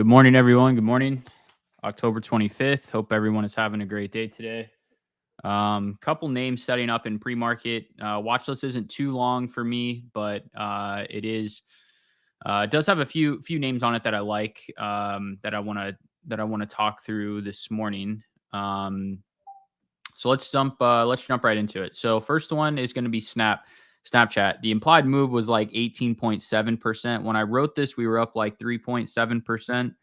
Good morning, everyone. Good morning. October 25th. Hope everyone is having a great day today. Couple names setting up in pre-market. Watch list isn't too long for me, but it does have a few names on it that I like that I want to talk through this morning. Um, so let's jump right into it. So first one is going to be Snapchat. The implied move was like 18.7%. When I wrote this, we were up like 3.7%.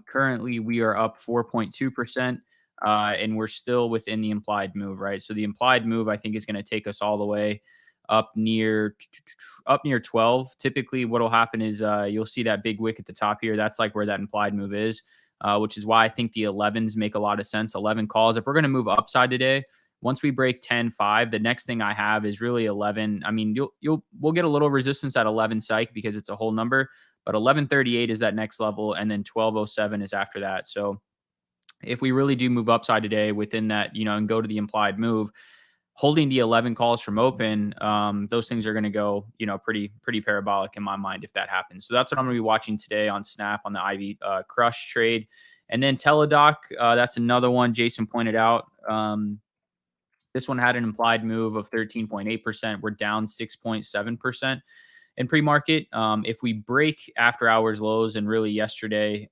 Currently, we are up 4.2%, and we're still within the implied move, right? So the implied move, I think, is going to take us all the way up near 12. Typically, what'll happen is you'll see that big wick at the top here. That's like where that implied move is, which is why I think the 11s make a lot of sense. 11 calls. If we're going to move upside today, once we break 10.5, the next thing I have is really 11. I mean, we'll get a little resistance at 11 psych because it's a whole number, but 1138 is that next level, and then 1207 is after that. So if we really do move upside today within that, and go to the implied move, holding the 11 calls from open, those things are going to go, pretty parabolic in my mind if that happens. So that's what I'm going to be watching today on Snap on the Ivy Crush trade. And then Teladoc, that's another one Jason pointed out. This one had an implied move of 13.8%. We're down 6.7% in pre-market. If we break after hours lows, and really yesterday's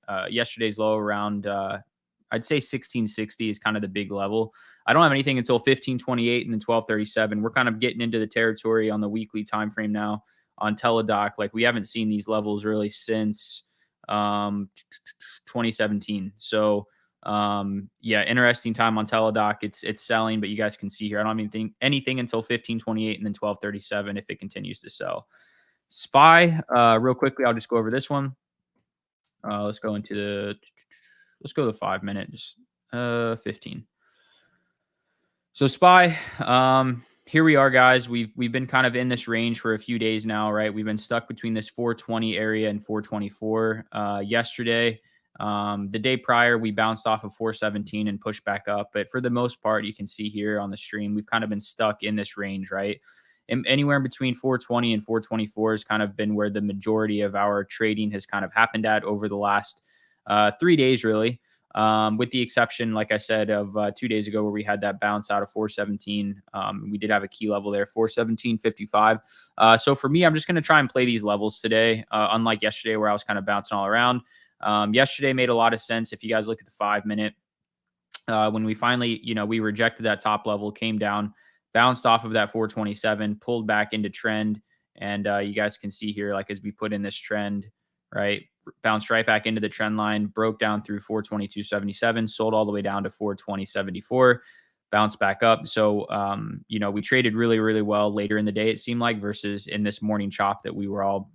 low around, I'd say 1660 is kind of the big level. I don't have anything until 1528 and then 1237. We're kind of getting into the territory on the weekly time frame now on Teladoc. Like, we haven't seen these levels really since 2017. So yeah, interesting time on Teladoc. It's selling, but you guys can see here, I don't even think anything until 1528 and then 1237 if it continues to sell. SPY, real quickly, I'll just go over this one. Let's go to the 5 minute, just 15. So SPY, here we are, guys. We've been kind of in this range for a few days now, right? We've been stuck between this 420 area and 424. Yesterday, the day prior, we bounced off of 417 and pushed back up. But for the most part, you can see here on the stream, we've kind of been stuck in this range, right? And anywhere in between 420 and 424 has kind of been where the majority of our trading has kind of happened at over the last 3 days, really. With the exception, like I said, of 2 days ago where we had that bounce out of 417. We did have a key level there, 417.55. So for me, I'm just going to try and play these levels today, unlike yesterday where I was kind of bouncing all around. Yesterday made a lot of sense. If you guys look at the 5 minute, when we finally, we rejected that top level, came down, bounced off of that 427, pulled back into trend. And you guys can see here, like, as we put in this trend, right, bounced right back into the trend line, broke down through 422.77, sold all the way down to 420.74, bounced back up. So, we traded really, really well later in the day, it seemed like, versus in this morning chop that we were all,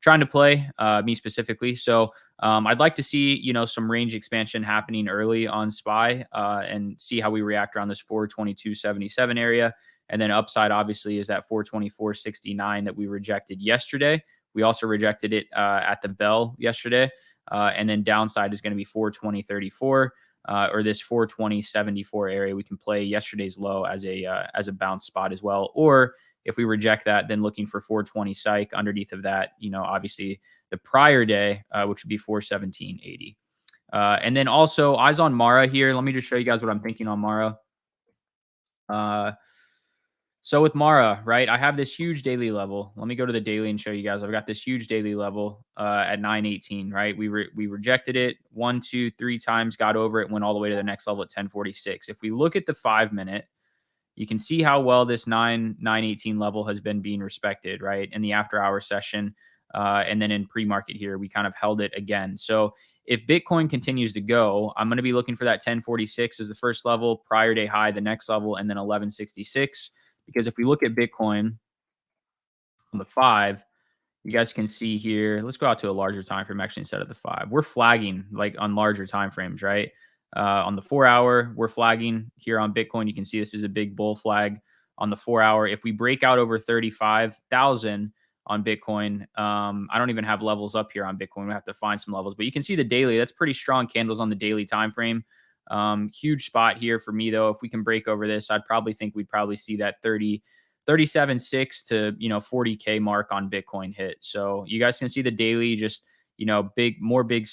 trying to play, me specifically. So I'd like to see, some range expansion happening early on SPY, and see how we react around this 422.77 area. And then upside, obviously, is that 424.69 that we rejected yesterday. We also rejected it at the bell yesterday. And then downside is going to be 420.34, or this 420.74 area. We can play yesterday's low as a bounce spot as well. Or if we reject that, then looking for 420 psych underneath of that, obviously the prior day, which would be 417.80. And then also eyes on Mara here. Let me just show you guys what I'm thinking on Mara. So with Mara, right, I have this huge daily level. Let me go to the daily and show you guys. I've got this huge daily level at 918, right? We rejected it 1, 2, 3 times, got over it, went all the way to the next level at 1046. If we look at the 5 minute, you can see how well this 918 level has been being respected, right? In the after hour session. And then in pre-market here, we kind of held it again. So if Bitcoin continues to go, I'm going to be looking for that 1046 as the first level, prior day high, the next level, and then 1166. Because if we look at Bitcoin on the 5, you guys can see here, let's go out to a larger time frame actually instead of the 5. We're flagging like on larger time frames, right? On the 4 hour, we're flagging here on Bitcoin. You can see this is a big bull flag on the 4 hour. If we break out over 35,000 on Bitcoin, I don't even have levels up here on Bitcoin. We have to find some levels, but you can see the daily. That's pretty strong candles on the daily time frame. Huge spot here for me, though. If we can break over this, I'd probably think we'd probably see that 37.6 to 40K mark on Bitcoin hit. So you guys can see the daily just more big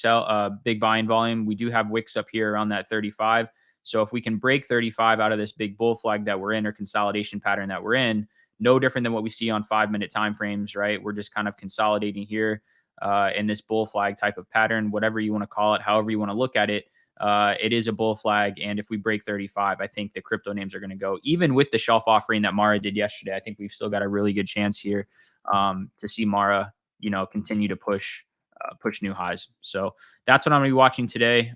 big buying volume. We do have wicks up here around that 35. So if we can break 35 out of this big bull flag that we're in or consolidation pattern that we're in, no different than what we see on 5 minute time frames, right? We're just kind of consolidating here in this bull flag type of pattern, whatever you want to call it, however you want to look at it. It is a bull flag. And if we break 35, I think the crypto names are going to go. Even with the shelf offering that Mara did yesterday, I think we've still got a really good chance here to see Mara, continue to push new highs. So that's what I'm going to be watching today.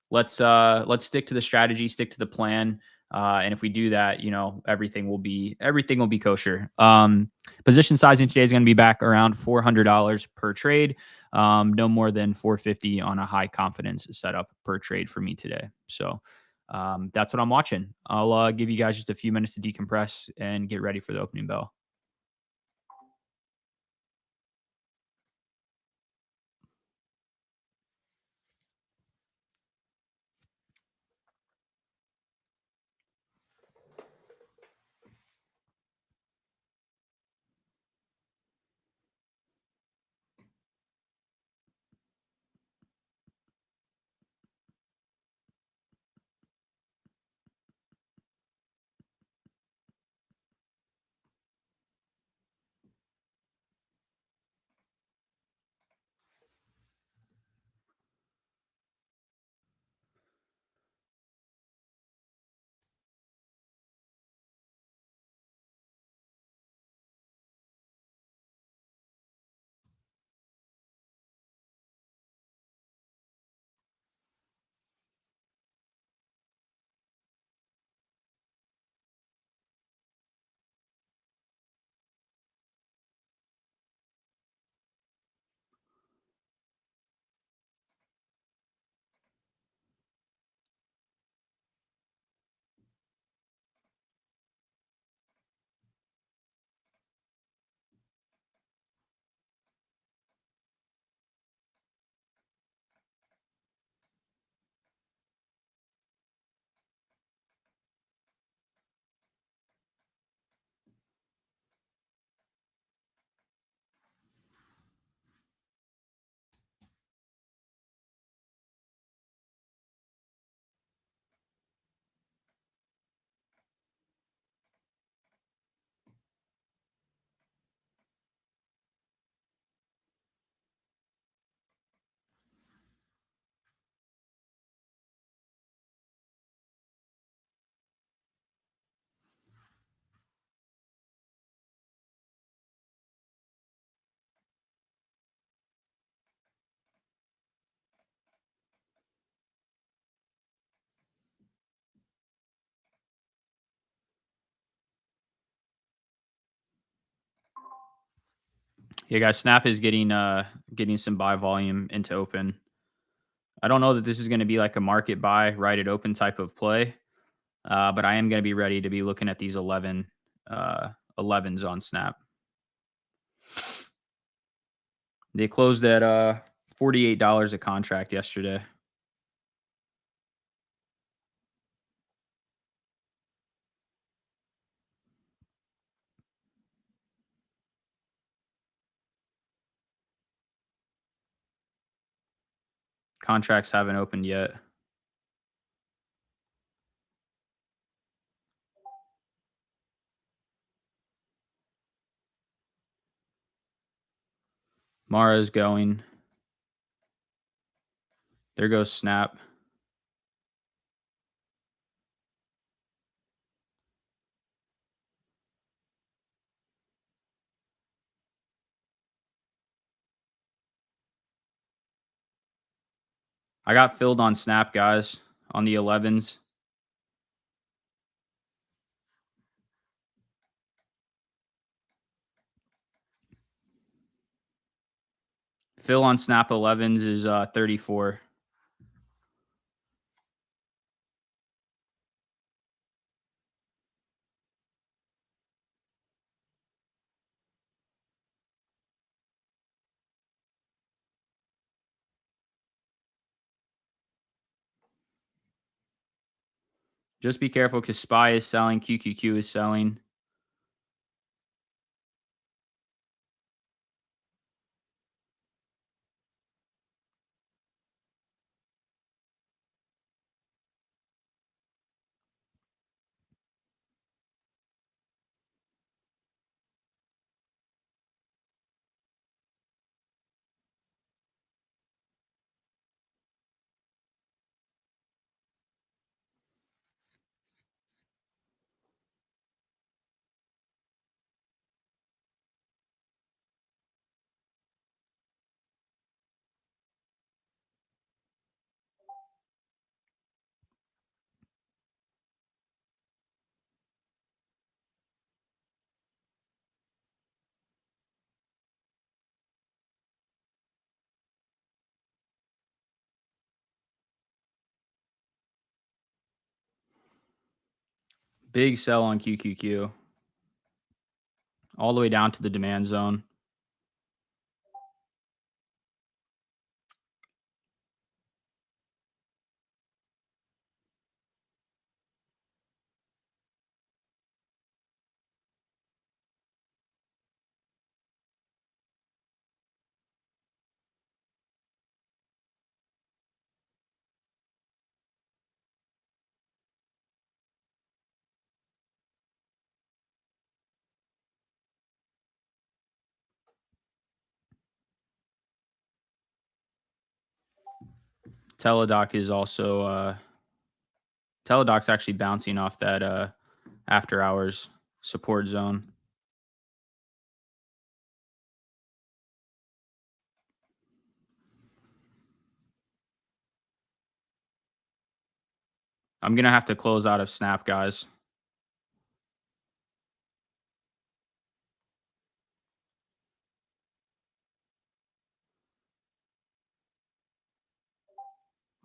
Let's stick to the strategy, stick to the plan. And if we do that, everything will be kosher. Position sizing today is going to be back around $400 per trade. No more than 450 on a high confidence setup per trade for me today. So that's what I'm watching. I'll give you guys just a few minutes to decompress and get ready for the opening bell. Yeah, guys, Snap is getting some buy volume into open. I don't know that this is going to be like a market buy right at open type of play, but I am going to be ready to be looking at these 11s on Snap. They closed at $48 a contract yesterday. Contracts haven't opened yet. Mara's going. There goes Snap. I got filled on Snap, guys, on the 11s. Fill on Snap 11s is 34. Just be careful because SPY is selling, QQQ is selling. Big sell on QQQ all the way down to the demand zone. Teledoc is also Teledoc's actually bouncing off that after hours support zone. I'm gonna have to close out of Snap, guys.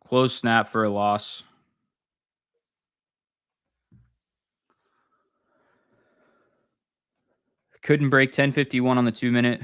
Close Snap for a loss. Couldn't break 1051 on the 2 minute.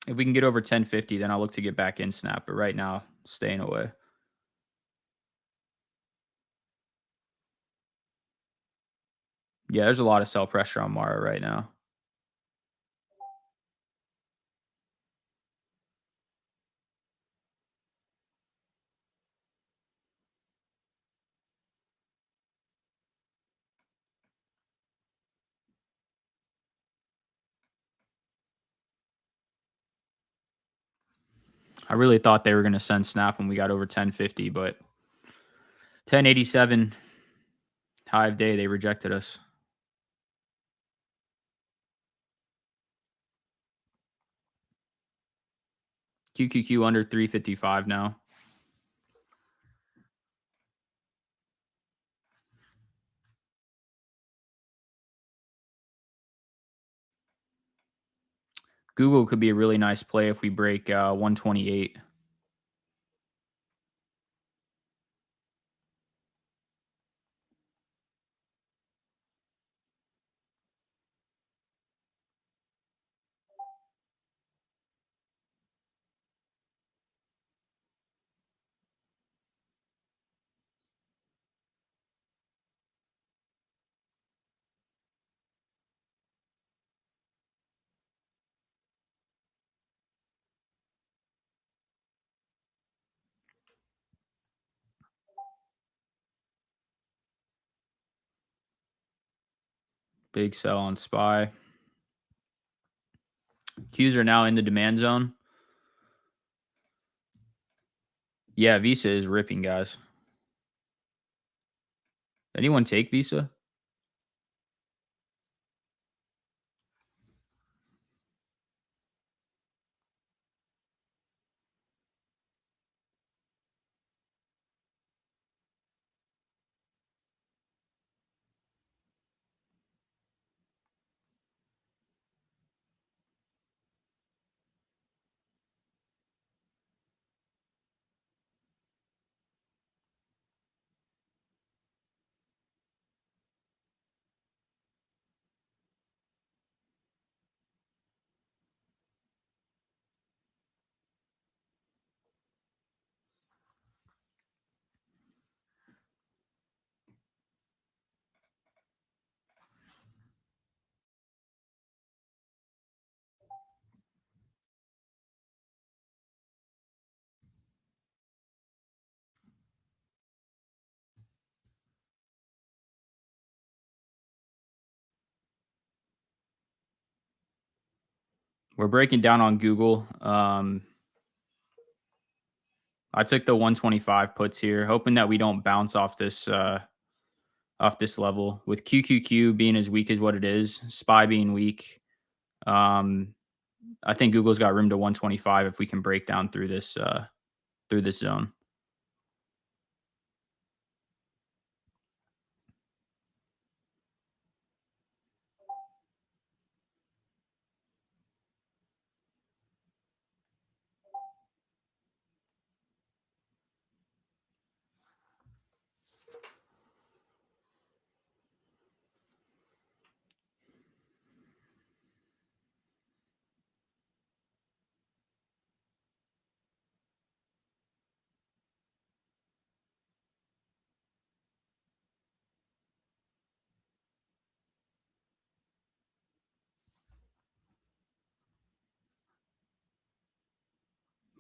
If we can get over 1050, then I'll look to get back in Snap. But right now, staying away. Yeah, there's a lot of sell pressure on Mara right now. I really thought they were going to send Snap when we got over 1050, but 1087 high of day, they rejected us. QQQ under 355 now. Google could be a really nice play if we break 128. Big sell on SPY. Qs are now in the demand zone. Yeah, Visa is ripping, guys. Anyone take Visa? We're breaking down on Google. I took the 125 puts here, hoping that we don't bounce off this off this level with QQQ being as weak as what it is, SPY being weak. Um, I think Google's got room to 125 if we can break down through this zone.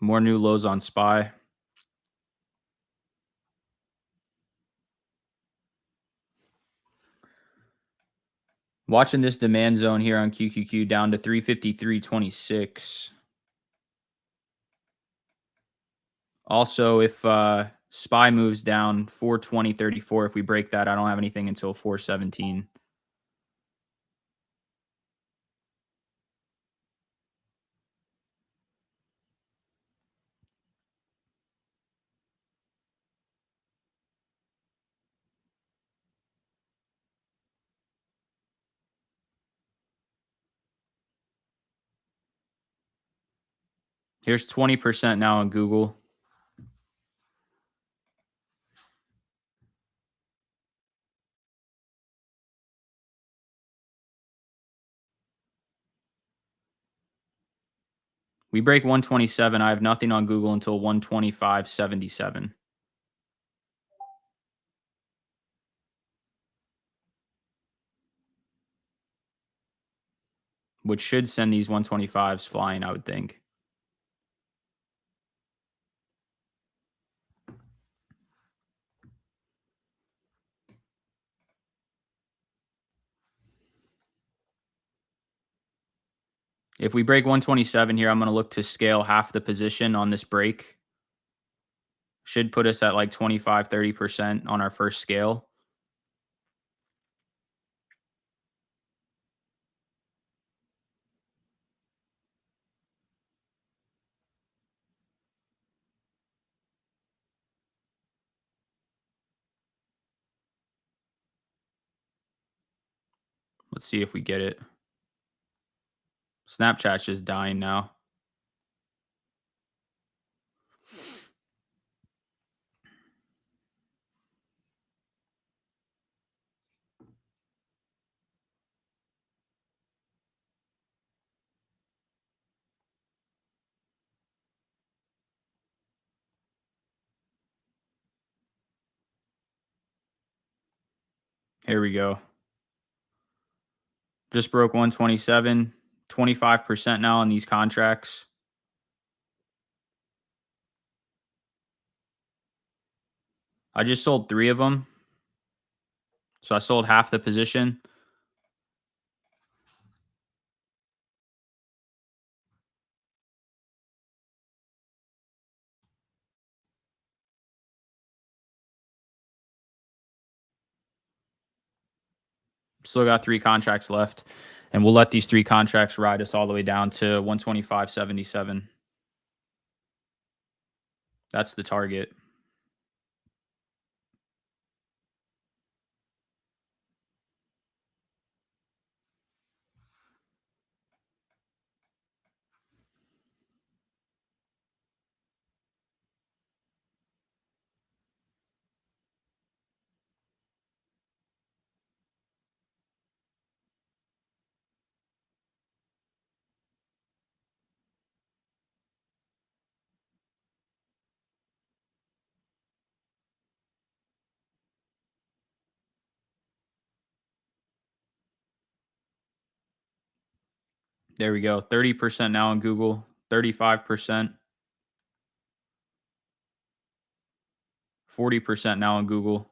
More new lows on SPY. Watching this demand zone here on QQQ down to 353.26. Also, if SPY moves down 420.34, if we break that, I don't have anything until 417. Here's 20% now on Google. We break 127. I have nothing on Google until 125.77, which should send these 125s flying, I would think. If we break 127 here, I'm going to look to scale half the position on this break. Should put us at like 25, 30% on our first scale. Let's see if we get it. Snapchat's just dying now. Here we go. Just broke 127, 25% now on these contracts. I just sold 3 of them. So I sold half the position. Still got 3 contracts left. And we'll let these 3 contracts ride us all the way down to 125.77. That's the target. There we go. 30% now on Google, 35%, 40% now on Google.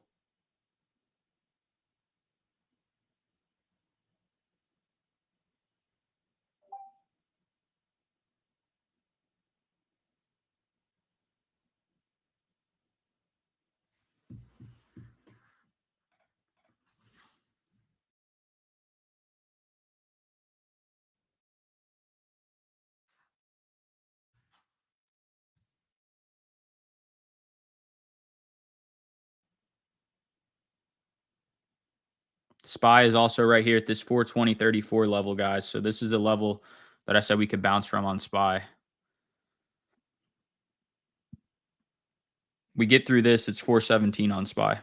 SPY is also right here at this 420.34 level, guys. So this is the level that I said we could bounce from on SPY. We get through this, it's 417 on SPY.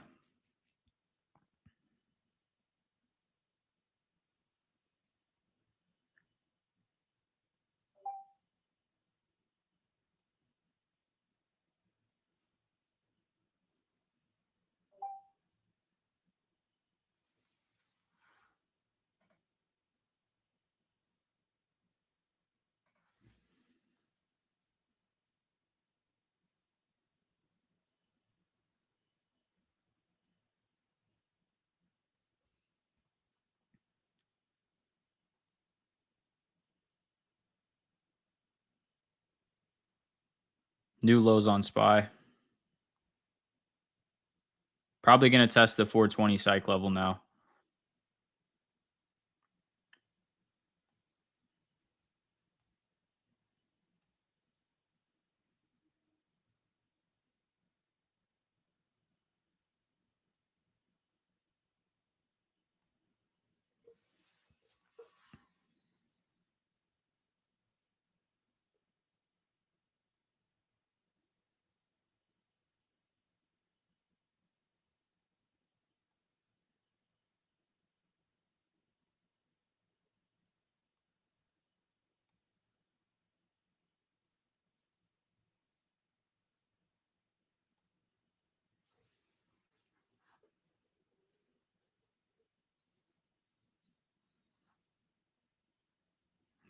New lows on SPY. Probably going to test the 420 psych level now.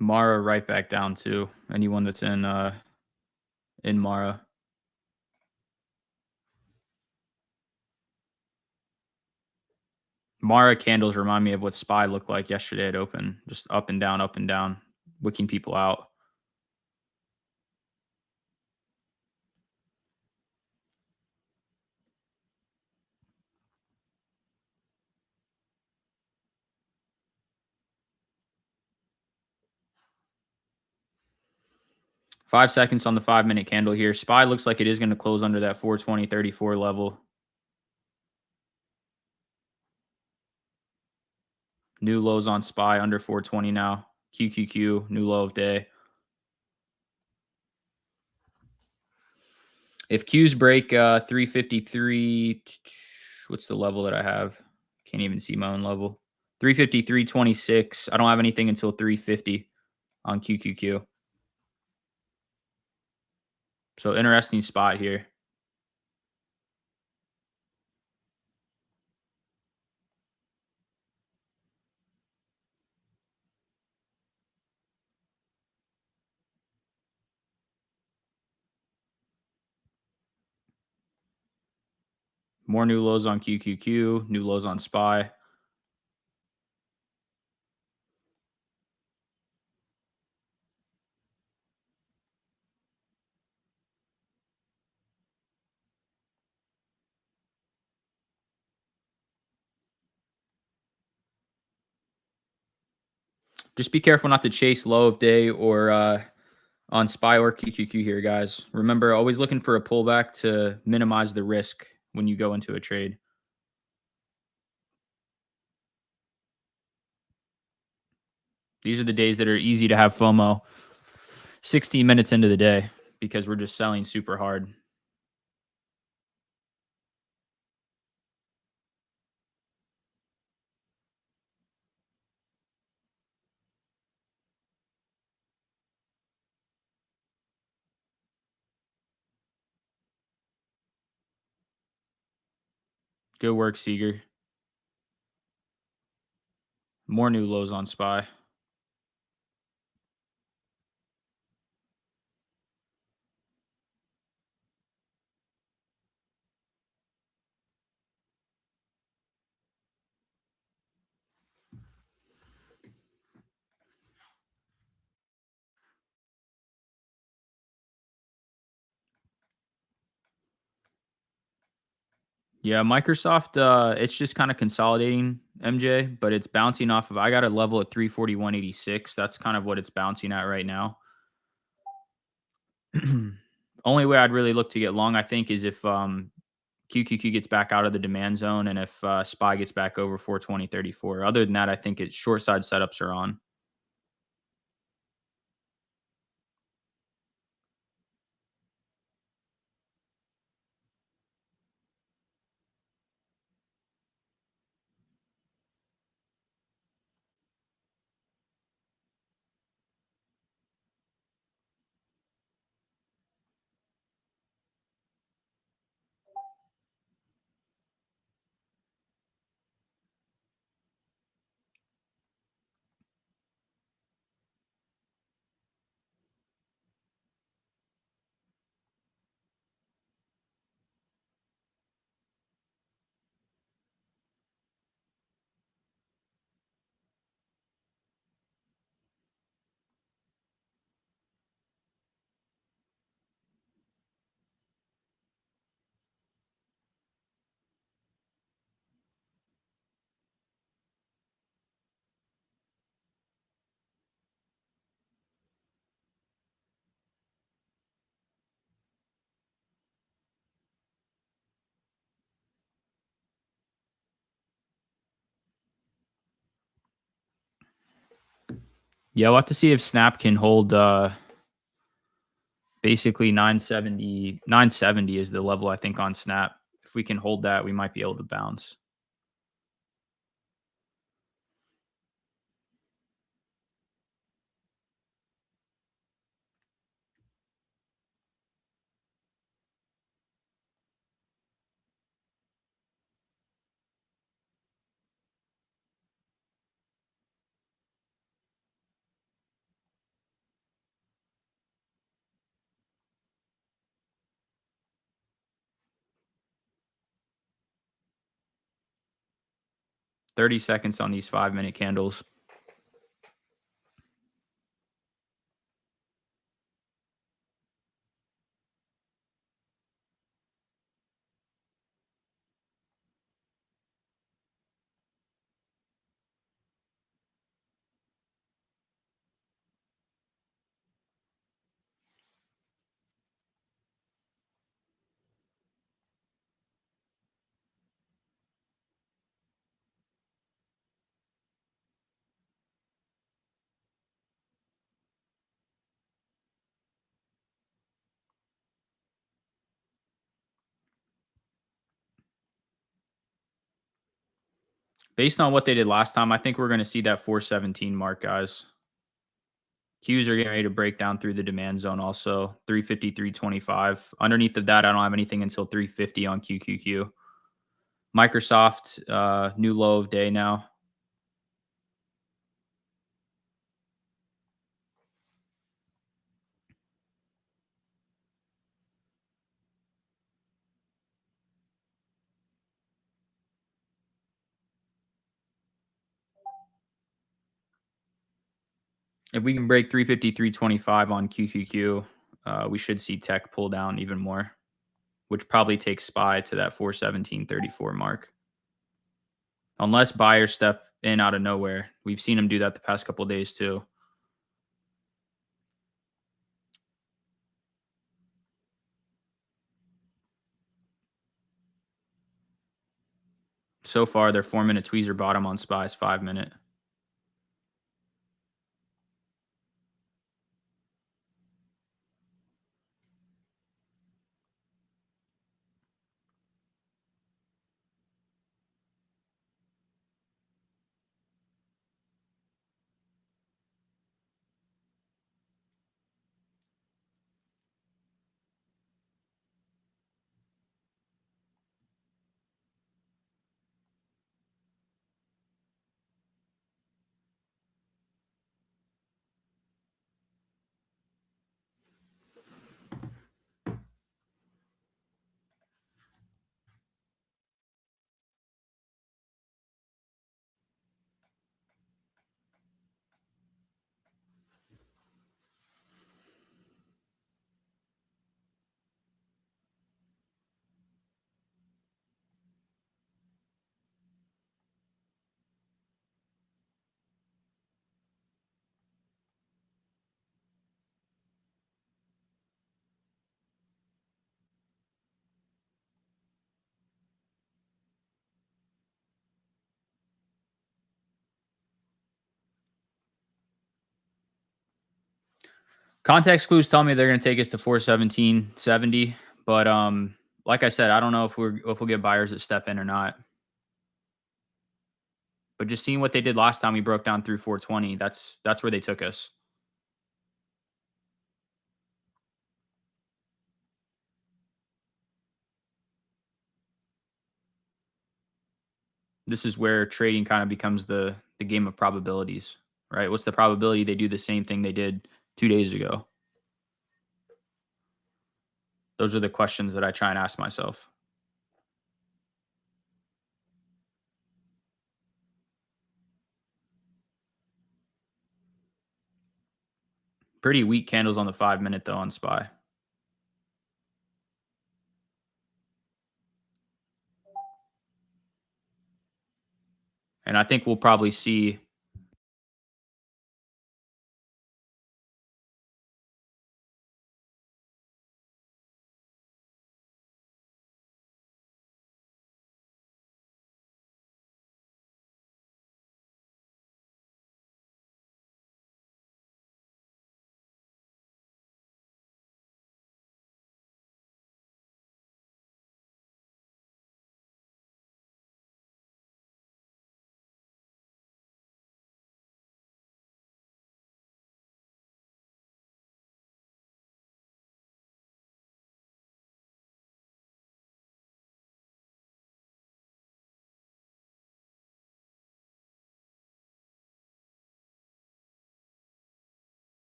Mara right back down too. Anyone that's in Mara. Mara candles remind me of what SPY looked like yesterday at open. Just up and down, wicking people out. Five seconds on the 5 minute candle here. SPY looks like it is going to close under that 420.34 level. New lows on SPY under 420 now. QQQ, new low of day. If Qs break 353, what's the level that I have? Can't even see my own level. 353.26. I don't have anything until 350 on QQQ. So interesting spot here. More new lows on QQQ, new lows on SPY. Just be careful not to chase low of day or on SPY or QQQ here, guys. Remember, always looking for a pullback to minimize the risk when you go into a trade. These are the days that are easy to have FOMO 16 minutes into the day because we're just selling super hard. Good work, Seeger. More new lows on SPY. Yeah, Microsoft, it's just kind of consolidating, MJ, but it's bouncing off of. I got a level at 341.86. That's kind of what it's bouncing at right now. Only way I'd really look to get long, I think, is if QQQ gets back out of the demand zone, and if SPY gets back over 420.34. Other than that, I think it's short side setups are on. Yeah, we'll have to see if Snap can hold basically 970 is the level I think on Snap. If we can hold that, we might be able to bounce. Thirty seconds on these 5 minute candles. Based on what they did last time, I think we're going to see that 417 mark, guys. Qs are getting ready to break down through the demand zone also. 350, 325. Underneath of that, I don't have anything until 350 on QQQ. Microsoft, new low of day now. If we can break 350, 325 on QQQ, we should see tech pull down even more, which probably takes SPY to that 417.34 mark. Unless buyers step in out of nowhere. We've seen them do that the past couple of days too. So far, their 4 minute tweezer bottom on SPY's 5 minute. Context clues tell me they're going to take us to 417.70, but like I said, I don't know if we'll get buyers that step in or not. But just seeing what they did last time we broke down through 420, that's where they took us. This is where trading kind of becomes the game of probabilities, right? What's the probability they do the same thing they did 2 days ago? Those are the questions that I try and ask myself. Pretty weak candles on the 5 minute though on SPY. And I think we'll probably see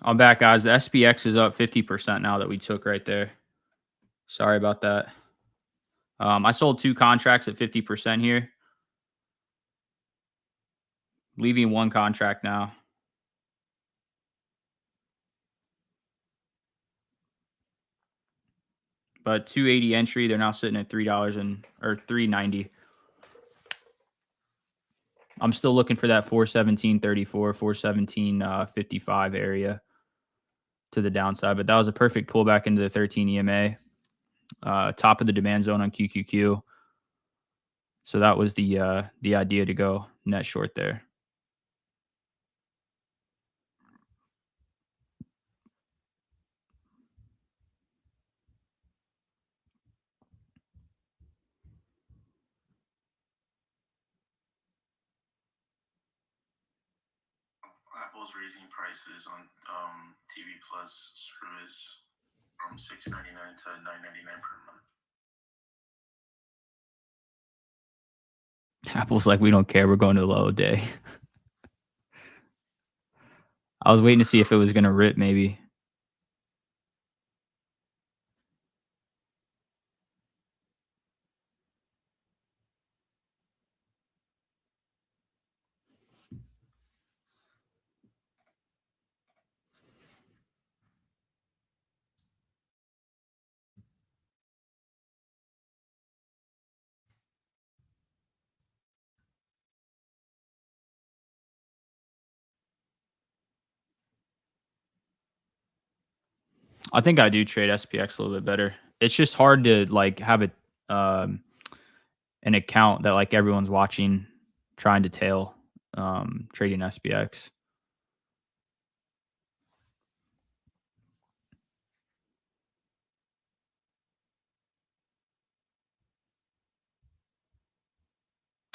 I'm back, guys. The SPX is up 50% now that we took right there. Sorry about that. I sold 2 contracts at 50% here, leaving 1 contract now. But 280 entry, they're now sitting at $3 and or 390. I'm still looking for that 417.34, 417.55 area to the downside, but that was a perfect pullback into the 13 EMA, top of the demand zone on QQQ. So that was the idea to go net short there. Apple's raising prices on TV Plus service from $6.99 to $9.99 per month. Apple's like, we don't care. We're going to the low day. I was waiting to see if it was going to rip maybe. I think I do trade SPX a little bit better. It's just hard to like have an account that like everyone's watching trying to tail trading SPX.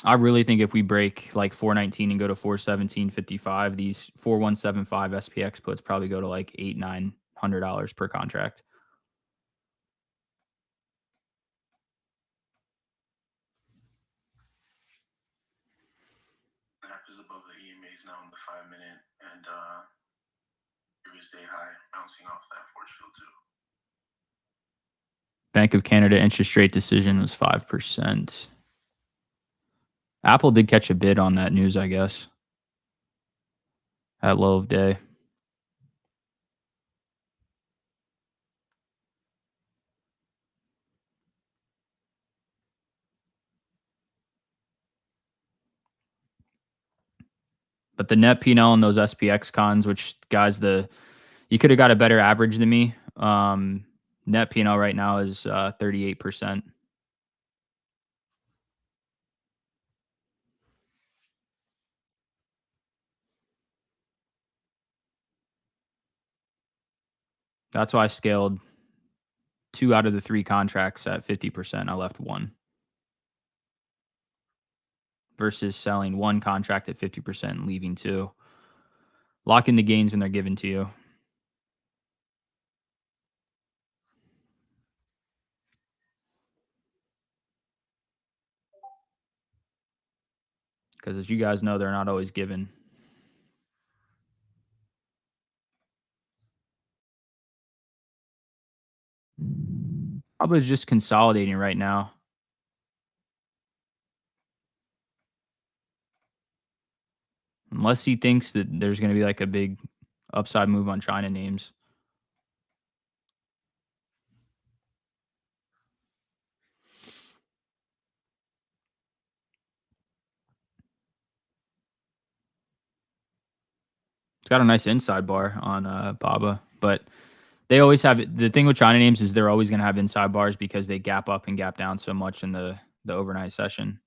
I really think if we break like 419 and go to 417.55, these 4175 SPX puts probably go to like $800-900 per contract. The app is above the EMAs now in the 5-minute, and previous day high, bouncing off that force field too. Bank of Canada interest rate decision was 5%. Apple did catch a bid on that news, I guess, at low of day. But the net P&L on those SPX cons, which guys, you could have got a better average than me. Net P&L right now is 38%. That's why I scaled 2 out of the 3 contracts at 50%. I left 1 versus selling 1 contract at 50% and leaving 2. Lock in the gains when they're given to you. Because as you guys know, they're not always given. Probably just consolidating right now. Unless he thinks that there's going to be like a big upside move on China names. It's got a nice inside bar on Baba, but they always have the thing with China names is they're always going to have inside bars because they gap up and gap down so much in the overnight session.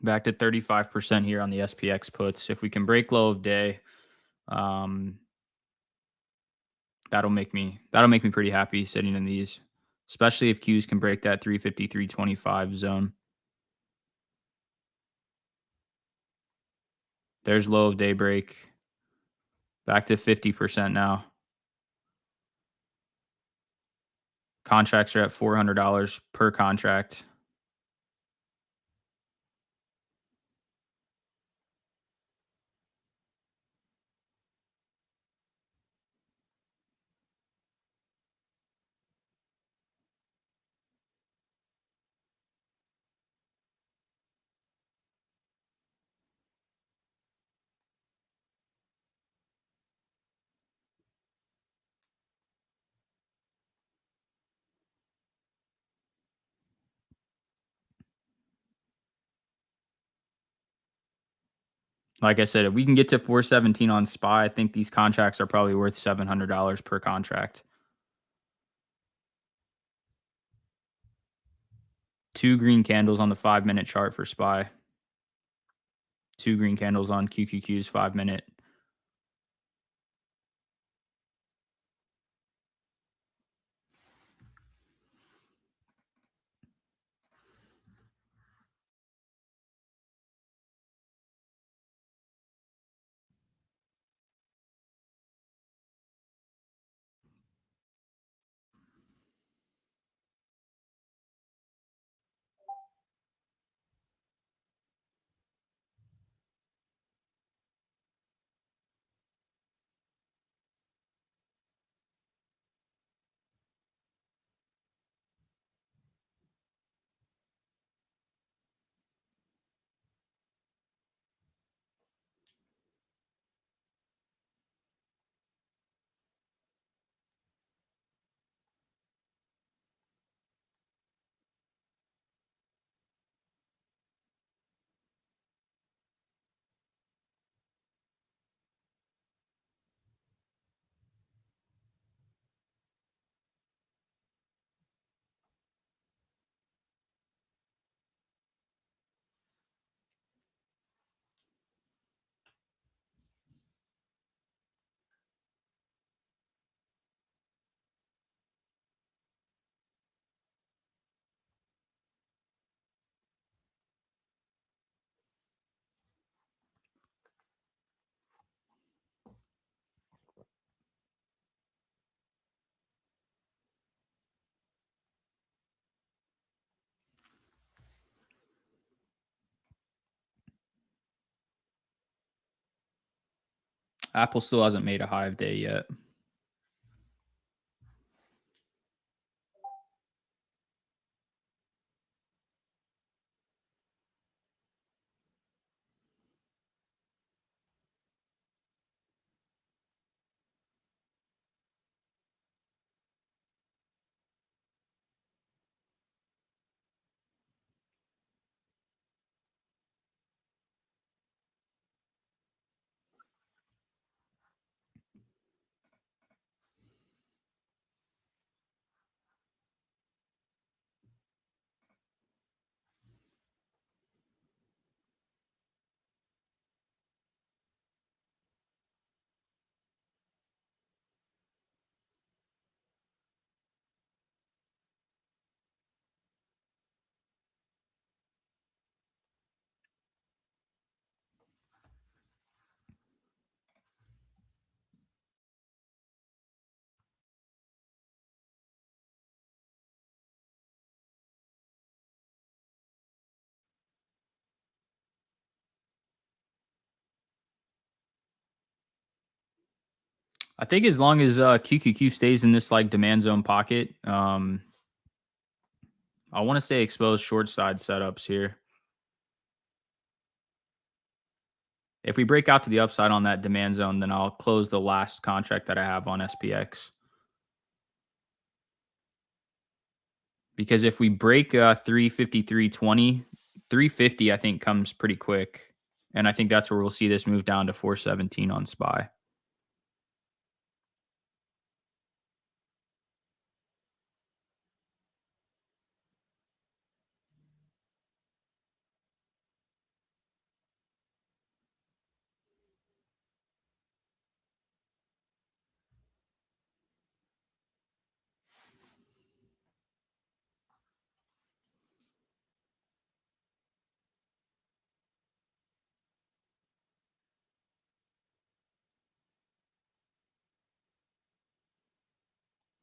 Back to 35% here on the SPX puts. If we can break low of day, um, that'll make me pretty happy sitting in these, especially if Qs can break that 350, 325 zone. There's low of day break. Back to 50% now. Contracts are at $400 per contract. Like I said, if we can get to 417 on SPY, I think these contracts are probably worth $700 per contract. Two green candles on the 5-minute chart for SPY. Two green candles on QQQ's 5-minute. Apple still hasn't made a high of day yet. I think as long as QQQ stays in this like demand zone pocket, I want to say exposed short side setups here. If we break out to the upside on that demand zone, then I'll close the last contract that I have on SPX. Because if we break 353.20, 350, I think comes pretty quick. And I think that's where we'll see this move down to 417 on SPY.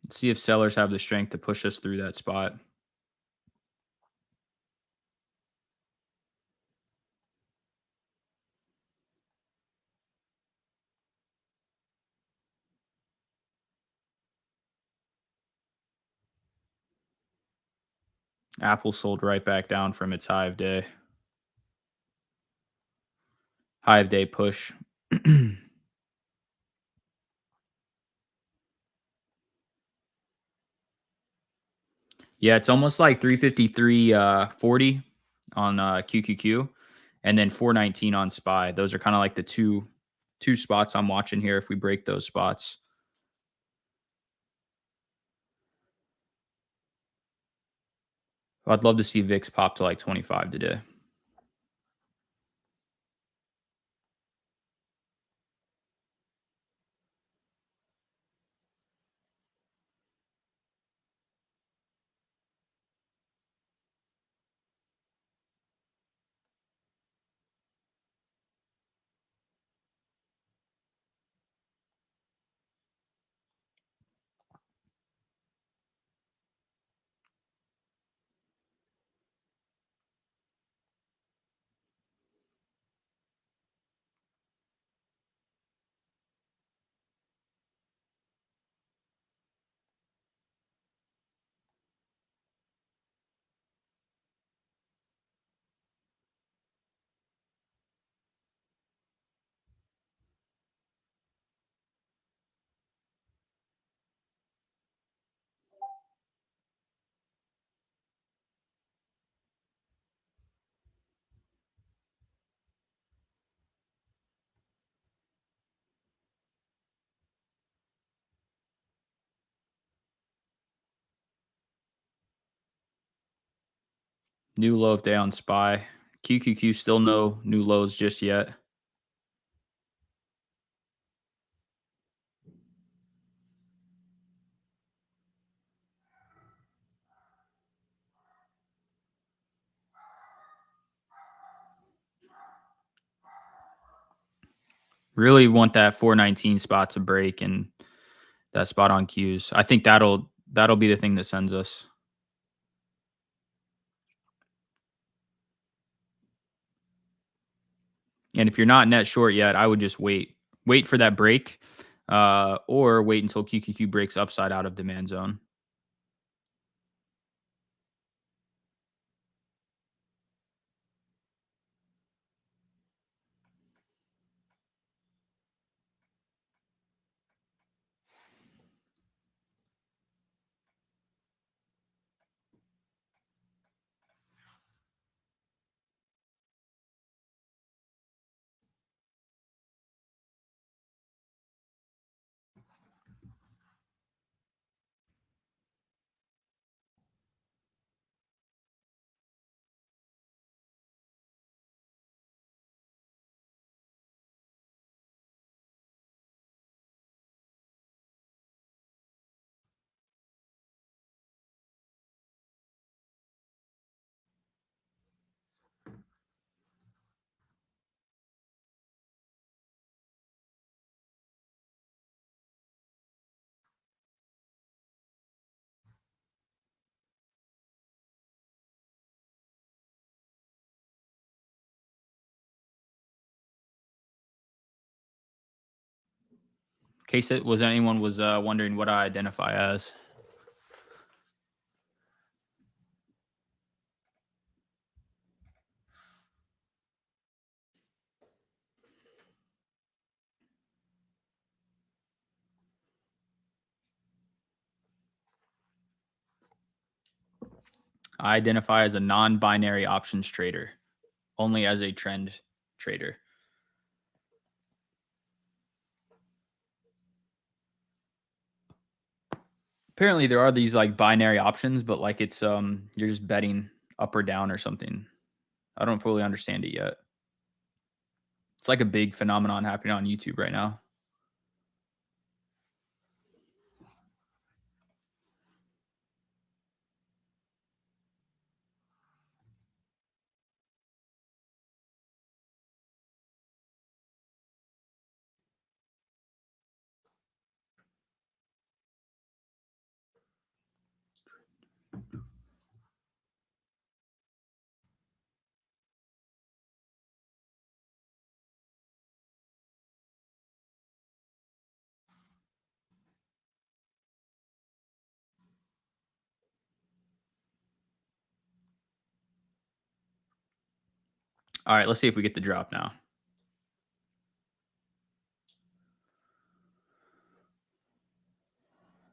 Let's see if sellers have the strength to push us through that spot. Apple sold right back down from its high of day. High of day push. Yeah, it's almost like 353 40 on QQQ and then 419 on SPY. Those are kind of like the two spots I'm watching here if we break those spots. I'd love to see VIX pop to like 25 today. New low of day on SPY. QQQ still no new lows just yet. Really want that 419 spot to break and that spot on Qs. I think that'll be the thing that sends us. And if you're not net short yet, I would just wait. Wait for that break, or wait until QQQ breaks upside out of demand zone. In case it was anyone was wondering what I identify as. I identify as a non-binary options trader, only as a trend trader. Apparently there are these like binary options, but like it's you're just betting up or down or something. I don't fully understand it yet. It's like a big phenomenon happening on YouTube right now. All right, let's see if we get the drop now.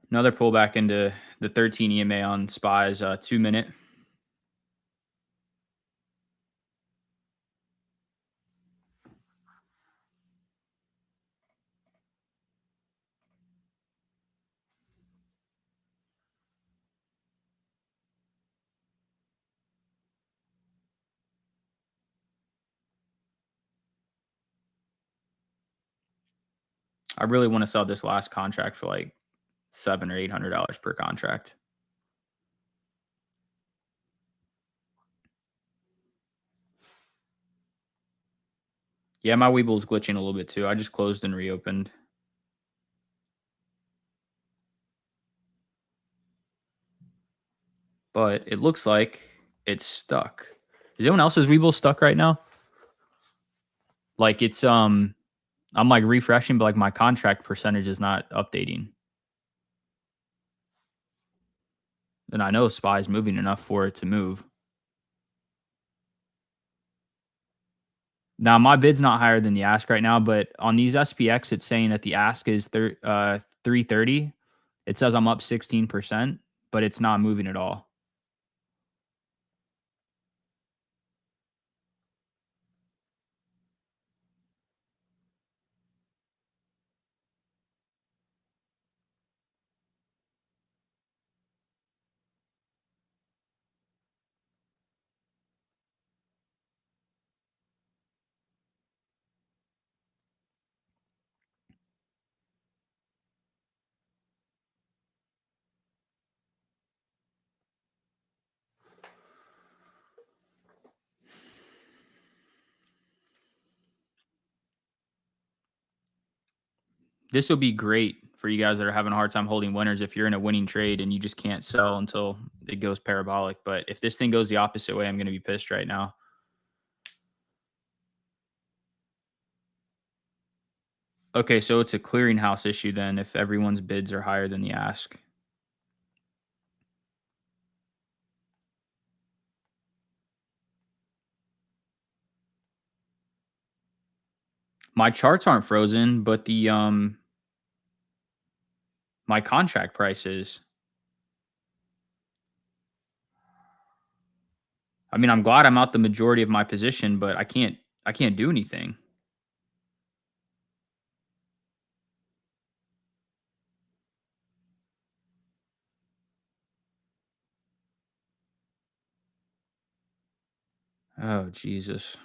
Another pullback into the 13 EMA on SPY's 2 minute. I really want to sell this last contract for like $700 or $800 per contract. Yeah, my Weeble's glitching a little bit too. I just closed and reopened. But it looks like it's stuck. Is anyone else's Weeble stuck right now? Like I'm like refreshing, but like my contract percentage is not updating. And I know SPY's moving enough for it to move. Now my bid's not higher than the ask right now, but on these SPX, it's saying that the ask is 330. It says I'm up 16%, but it's not moving at all. This will be great for you guys that are having a hard time holding winners if you're in a winning trade and you just can't sell until it goes parabolic. But if this thing goes the opposite way, I'm going to be pissed right now. Okay, so it's a clearinghouse issue then if everyone's bids are higher than the ask. My charts aren't frozen, but the my contract price is. I mean, I'm glad I'm out the majority of my position, but I can't do anything. Oh, Jesus.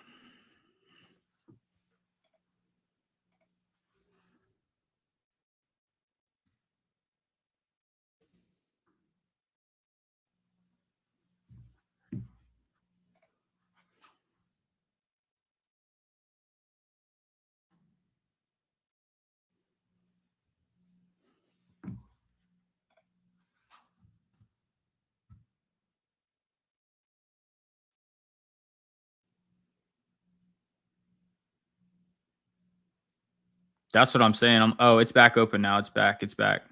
That's what I'm saying. Oh, it's back open now. It's back. It's back.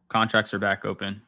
Contracts are back open.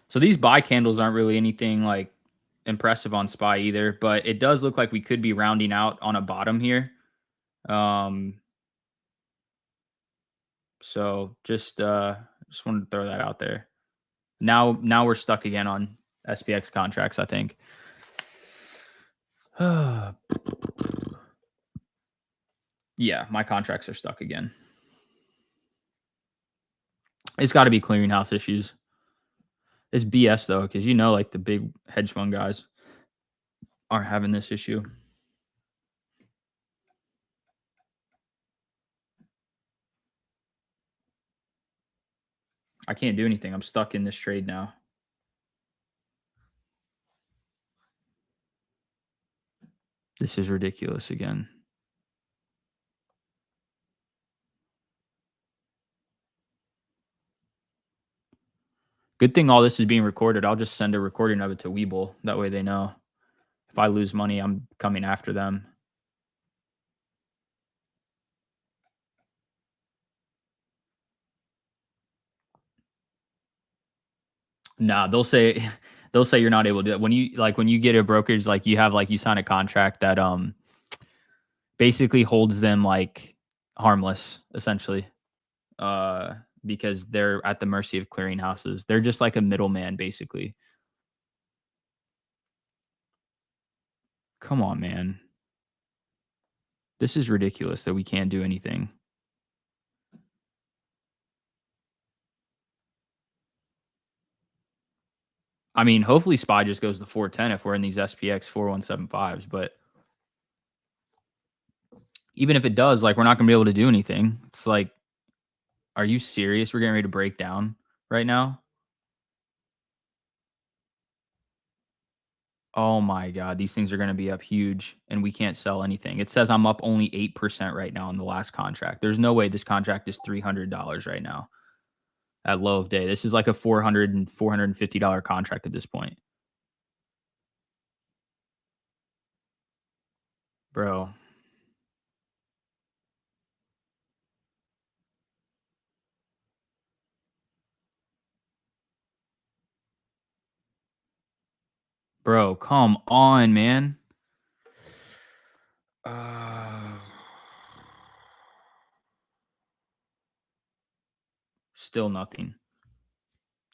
So these buy candles aren't really anything like impressive on SPY either, but it does look like we could be rounding out on a bottom here. Um, so just wanted to throw that out there. Now we're stuck again on SPX contracts, I think. Yeah, my contracts are stuck again. It's got to be clearinghouse issues. It's BS though, because like the big hedge fund guys aren't having this issue. I can't do anything. I'm stuck in this trade now. This is ridiculous again. Good thing all this is being recorded. I'll just send a recording of it to Webull. That way they know. If I lose money, I'm coming after them. Nah, they'll say you're not able to do it. When you get a brokerage, like you sign a contract that basically holds them like harmless, essentially. Because they're at the mercy of clearinghouses. They're just like a middleman, basically. Come on, man. This is ridiculous that we can't do anything. I mean, hopefully SPY just goes to 410 if we're in these SPX 4175s, but even if it does, like, we're not going to be able to do anything. It's like, are you serious? We're getting ready to break down right now? Oh my God, these things are going to be up huge and we can't sell anything. It says I'm up only 8% right now on the last contract. There's no way this contract is $300 right now at low of day. This is like a $400 and $450 contract at this point. Bro. Bro, come on, man. Still nothing.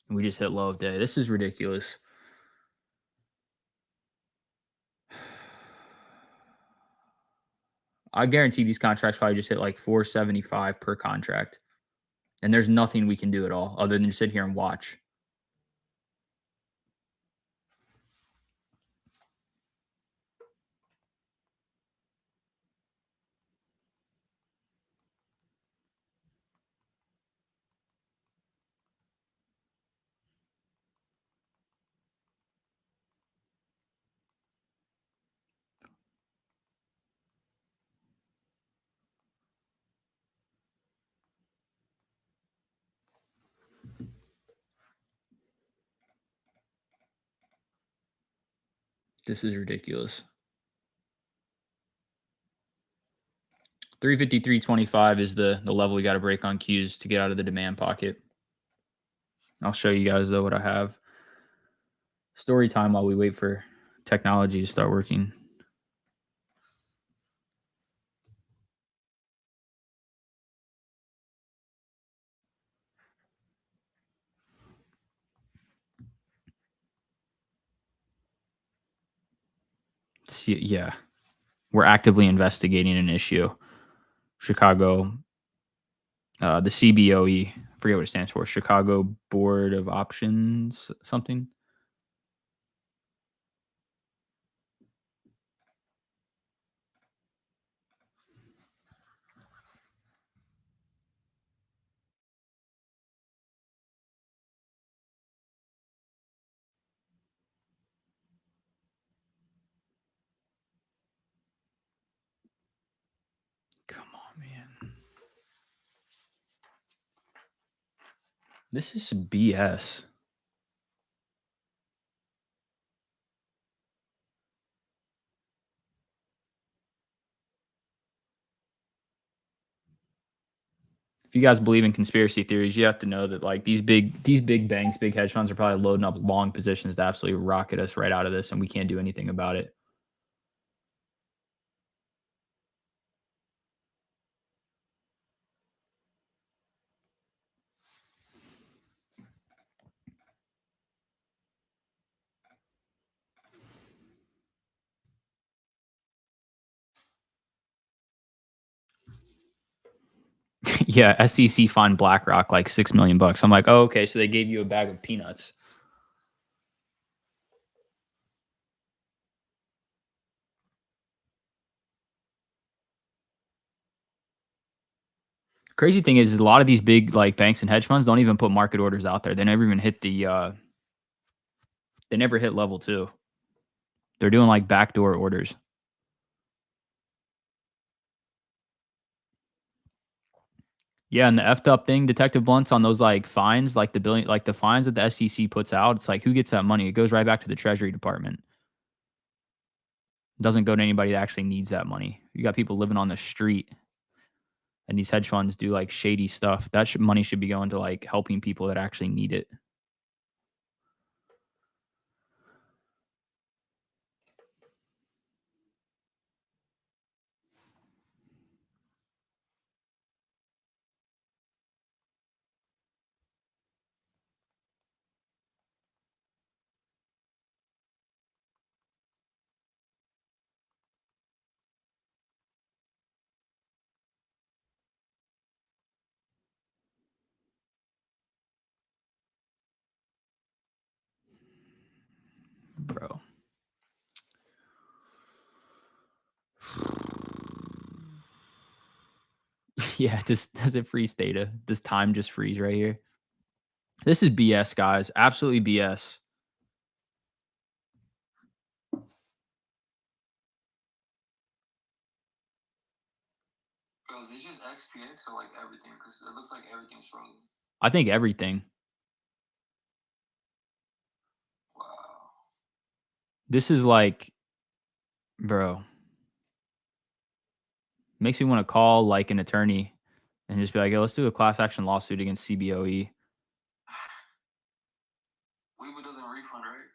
We just hit low of day. This is ridiculous. I guarantee these contracts probably just hit like 475 per contract. And there's nothing we can do at all other than sit here and watch. This is ridiculous. 353.25 is the level we got to break on Qs to get out of the demand pocket. I'll show you guys though what I have. Story time while we wait for technology to start working. Yeah, we're actively investigating an issue. Chicago, the CBOE, I forget what it stands for. Chicago Board of Options, something. Come on, man. This is BS. if you guys believe in conspiracy theories, you have to know that like these big banks, big hedge funds are probably loading up long positions to absolutely rocket us right out of this, and we can't do anything about it. Yeah, SEC fined BlackRock like $6 million. I'm like, oh, okay, so they gave you a bag of peanuts. Crazy thing is a lot of these big like banks and hedge funds don't even put market orders out there. They never even hit they never hit level 2. They're doing like backdoor orders. Yeah, and the effed up thing, Detective Blunt's on those like fines, like the fines that the SEC puts out. It's like who gets that money? It goes right back to the Treasury Department. It doesn't go to anybody that actually needs that money. You got people living on the street, and these hedge funds do like shady stuff. That money should be going to like helping people that actually need it. Bro. Yeah, does it freeze data? Does time just freeze right here? This is BS, guys. Absolutely BS. Bro, is it just XPX or like everything? Because it looks like everything's frozen. I think everything. Wow. This is like, bro, makes me want to call like an attorney and just be like, "Yo, let's do a class action lawsuit against CBOE." Weeble doesn't refund, right?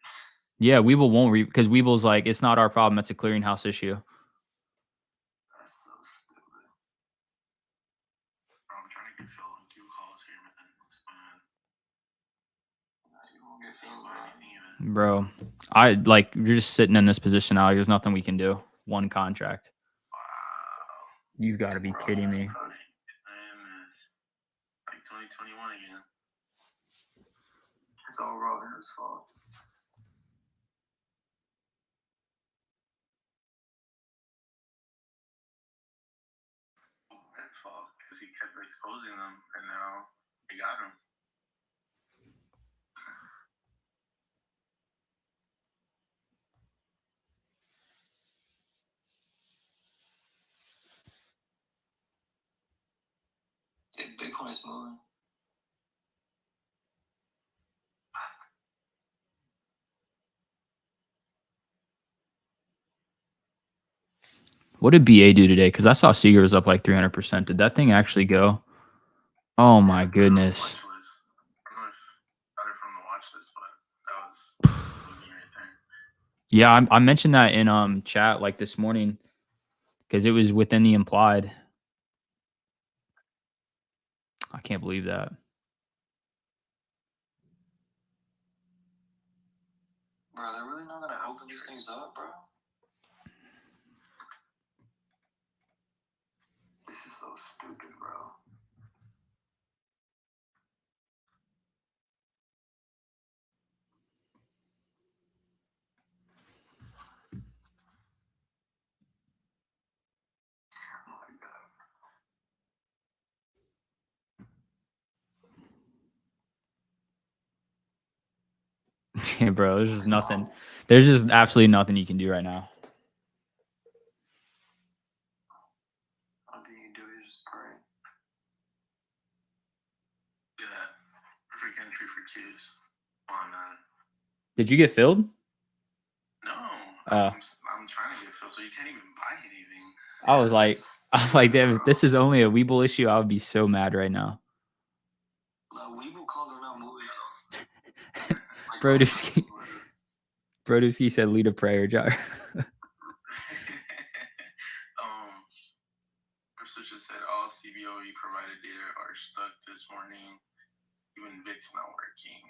Yeah, Weeble won't because Weeble's like, it's not our problem. It's a clearinghouse issue. That's so stupid. Bro, I'm trying to get Phil on Q calls here, man. What's going on? You won't get Phil about anything even. Bro, I like you're just sitting in this position now. There's nothing we can do. One contract. Wow. You've got to be kidding me. It's like 2021 again. It's all Robin's fault. Red fault because he kept exposing them, and now they got him. Bitcoin is moving. What did BA do today? Because I saw Seeger was up like 300%. Did that thing actually go? Oh my goodness. I don't know if I got it from the watch list, but that was losing right there. Yeah, I mentioned that in chat like this morning because it was within the implied. I can't believe that. Bro, they're really not gonna open these things up, bro. This is so stupid, bro. Oh my god. Yeah, bro, there's just nothing. There's just absolutely nothing you can do right now. All thing you do is just pray. Yeah. Perfect entry for Qs. Come on, man. Did you get filled? No, I'm trying to get Phil, so you can't even buy anything. I was like, damn, if this is only a Weeble issue, I would be so mad right now. Weeble calls are not moving. Brodusky said, lead a prayer jar. Ripster just said all CBOE provided data are stuck this morning. Even VIX not working.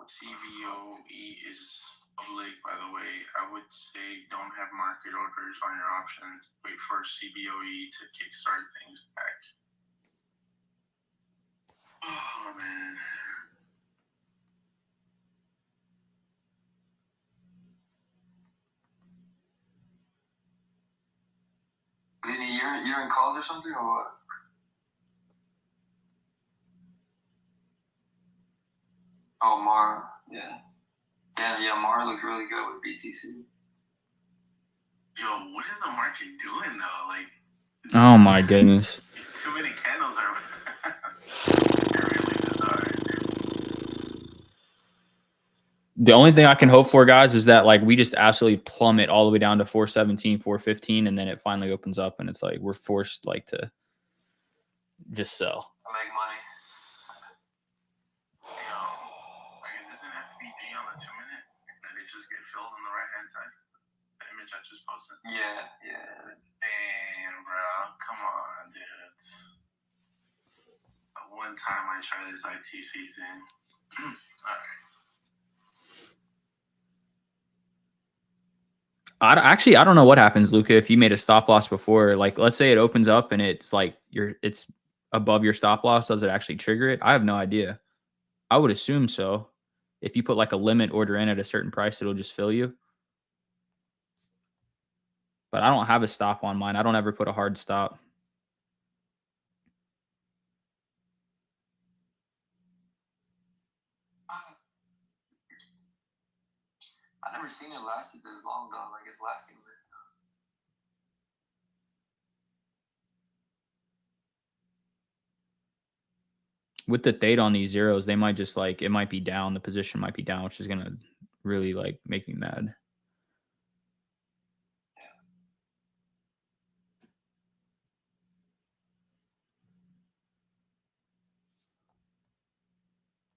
CBOE is public, by the way. I would say don't have market orders on your options. Wait for CBOE to kickstart things back. Oh, man. Vinny, you're in calls or something, or what? Oh, Mar. Yeah. Yeah, Mar looked really good with BTC. Yo, what is the market doing, though? Like, oh, my goodness. These too many candles are they're really bizarre. The only thing I can hope for, guys, is that like we just absolutely plummet all the way down to 417, 415, and then it finally opens up, and it's like we're forced like to just sell. Make money. Is this an FBG on the 2-minute? Did it just get filled on the right-hand side? The image I just posted? Yeah. Damn, bro. Come on, dude. One time I tried this ITC thing. All right. I don't know what happens, Luca, if you made a stop loss before. Like, let's say it opens up and it's like it's above your stop loss. Does it actually trigger it? I have no idea. I would assume so. If you put like a limit order in at a certain price, it'll just fill you. But I don't have a stop on mine. I don't ever put a hard stop. I've never seen it lasted this long, though. Like, it's lasting. With the theta on these zeros, they might just like, it might be down. The position might be down, which is going to really like make me mad.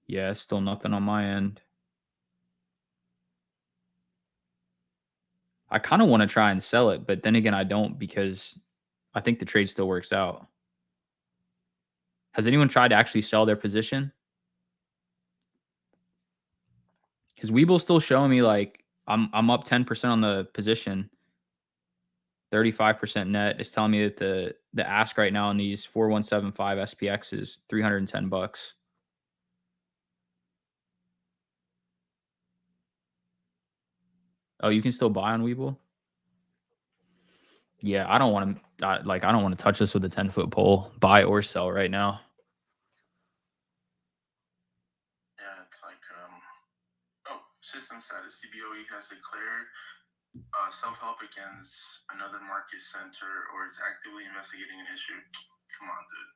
Yeah, still nothing on my end. I kind of want to try and sell it, but then again, I don't, because I think the trade still works out. Has anyone tried to actually sell their position? Because Weeble's still showing me like I'm up 10% on the position, 35% net. It's telling me that the ask right now on these 4175 SPX is $310. Oh, you can still buy on Weeble? Yeah, I don't want to I don't want to touch this with a 10-foot pole, buy or sell right now. Yeah, it's like system status. CBOE has declared self-help against another market center or is actively investigating an issue. Come on, dude.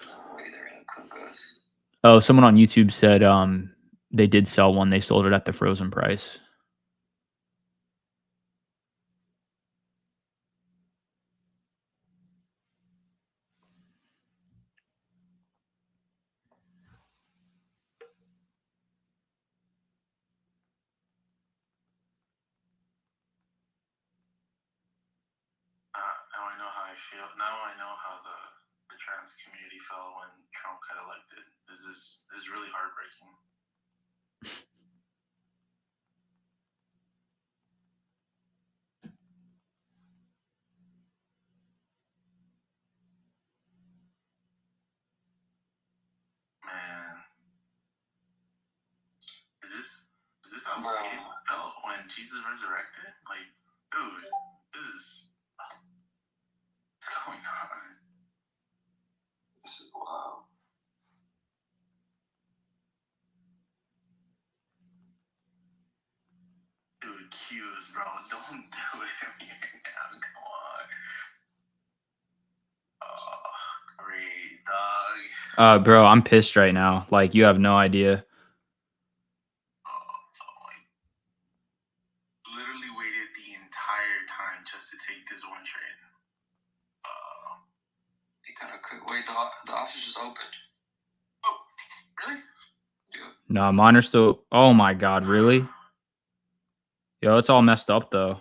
No way they're gonna cook us. Oh, someone on YouTube said they did sell one. They sold it at the frozen price. Now I know how I feel. Now I know how the trans community felt when Trump got elected. This is really heartbreaking. Man, is this how Satan felt when Jesus resurrected? Like, dude, what's going on? This is wild. Dude, cues, bro. Don't do it here now. Come on. Oh, great, dog. Bro, I'm pissed right now. Like, you have no idea. Literally waited the entire time just to take this one trade. He kind of could wait. The office just opened. Oh, really? Yeah. No, mine are still. Oh my god, really? Yo, it's all messed up though.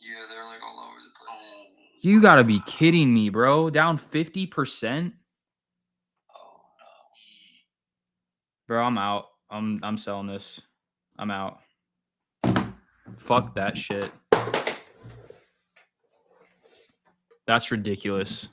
Yeah, they're like all over the place. Oh, You gotta be kidding me, bro. Down 50%? Oh no. Bro, I'm out. I'm selling this. I'm out. Fuck that shit. That's ridiculous.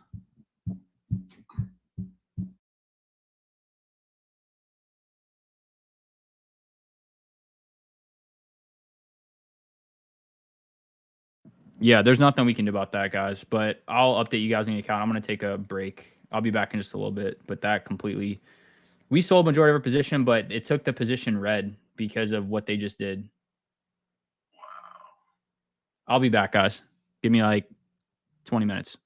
Yeah, there's nothing we can do about that, guys. But I'll update you guys in the account. I'm gonna take a break. I'll be back in just a little bit. But that completely, we sold majority of our position, but it took the position red because of what they just did. wow. I'll be back, guys. Give me like 20 minutes.